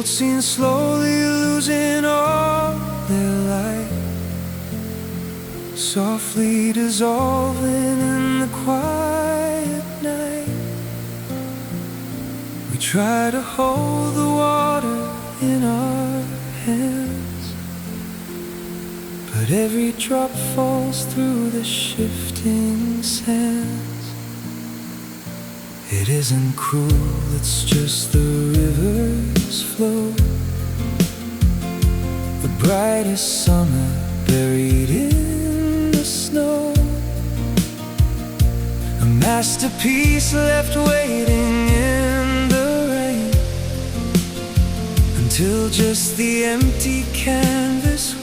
world seems slowly losing all their light, softly dissolving in the quiet night. We try to hold the water in our hands, but every drop falls through the shifting sands. It isn't cruel, it's just the river's flow, the brightest summer buried in the snow, a masterpiece left waiting in the rain, until just the empty canvas